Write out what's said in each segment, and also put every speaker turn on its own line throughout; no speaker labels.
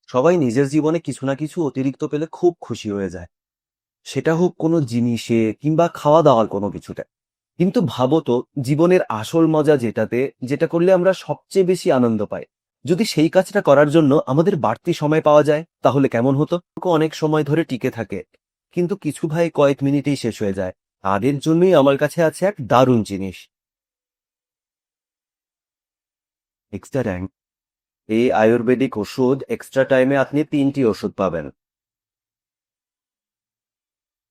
সবাই নিজের জীবনে কিছু না কিছু অতিরিক্ত পেলে খুব খুশি হয়ে যায়। সেটা হোক কোনো জিনিসে কিংবা খাওয়া দাওয়ার কোনো কিছুতে। কিন্তু ভাবো তো, জীবনের আসল মজা যেটাতে, যেটা করলে আমরা সবচেয়ে বেশি আনন্দ পাই, যদি সেই কাজটা করার জন্য আমাদের বাড়তি সময় পাওয়া যায় তাহলে কেমন হতো? অনেক সময় ধরে টিকে থাকে, কিন্তু কিছু ভাই কয়েক মিনিটেই শেষ হয়ে যায়। তাদের জন্যই আমার কাছে আছে এক দারুণ জিনিস, এক্সট্রা টাইম। এই আয়ুর্বেদিক ওষুধ এক্সট্রা টাইমে আপনি 3টি ওষুধ পাবেন।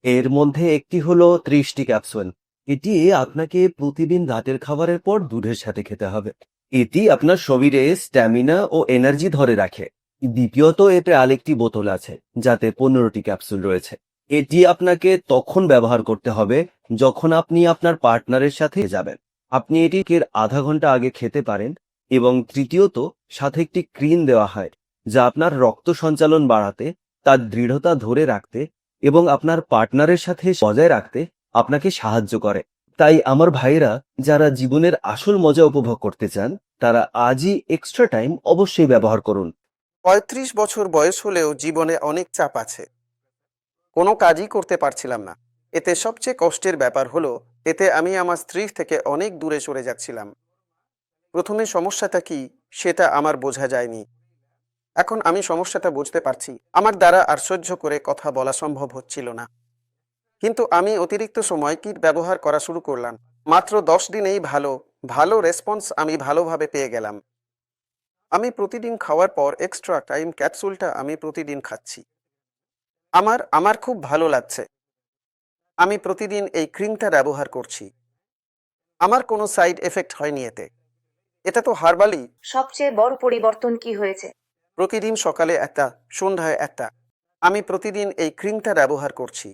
এর মধ্যে একটি হলো 30টি ক্যাপসুল। এটি আপনাকে প্রতিদিন রাতের খাবারের পর দুধের সাথে খেতে হবে। এটি আপনার শরীরে স্ট্যামিনা ও এনার্জি ধরে রাখে। দ্বিতীয়ত, এতে আরেকটি বোতল আছে যাতে 15টি ক্যাপসুল রয়েছে। এটি আপনাকে তখন ব্যবহার করতে হবে যখন আপনি আপনার পার্টনারের সাথে যাবেন। আপনি এটিকে আধা ঘন্টা আগে খেতে পারেন। এবং তৃতীয়ত, সাথে একটি ক্রিম দেওয়া হয় যা আপনার রক্ত সঞ্চালন বাড়াতে, তার দৃঢ়তা ধরে রাখতে এবং আপনার পার্টনারের সাথে বজায় রাখতে আপনাকে সাহায্য করে। তাই আমার ভাইরা, যারা জীবনের আসল মজা উপভোগ করতে চান, তারা আজই এক্সট্রা টাইম অবশ্যই ব্যবহার করুন।
35 বছর বয়স হলেও জীবনে অনেক চাপ আছে, কোনো কাজই করতে পারছিলাম না। এতে সবচেয়ে কষ্টের ব্যাপার হলো, এতে আমি আমার স্ত্রীর থেকে অনেক দূরে সরে যাচ্ছিলাম। প্রথমে সমস্যাটা কি সেটা আমার বোঝা যায়নি। এখন আমি সমস্যাটা বুঝতে পারছি। আমার দ্বারা আর সহ্য করে কথা বলা সম্ভব হচ্ছিল না। কিন্তু আমি অতিরিক্ত সময় কিট ব্যবহার করা শুরু করলাম। মাত্র 10 দিনেই ভালো ভালো রেসপন্স আমি ভালোভাবে পেয়ে গেলাম। আমি প্রতিদিন খাওয়ার পর এক্সট্রা টাইম ক্যাপসুলটা আমি প্রতিদিন খাচ্ছি। আমার আমার খুব ভালো লাগছে। আমি প্রতিদিন এই ক্রিমটা ব্যবহার করছি। আমার কোনো সাইড এফেক্ট হয়নি এতে। এটা তো হার্বালি।
সবচেয়ে বড় পরিবর্তন কি হয়েছে?
প্রতিদিন সকালে একটা, সন্ধ্যায় একটা। আমি প্রতিদিন এই ক্রিমটা ব্যবহার করছি।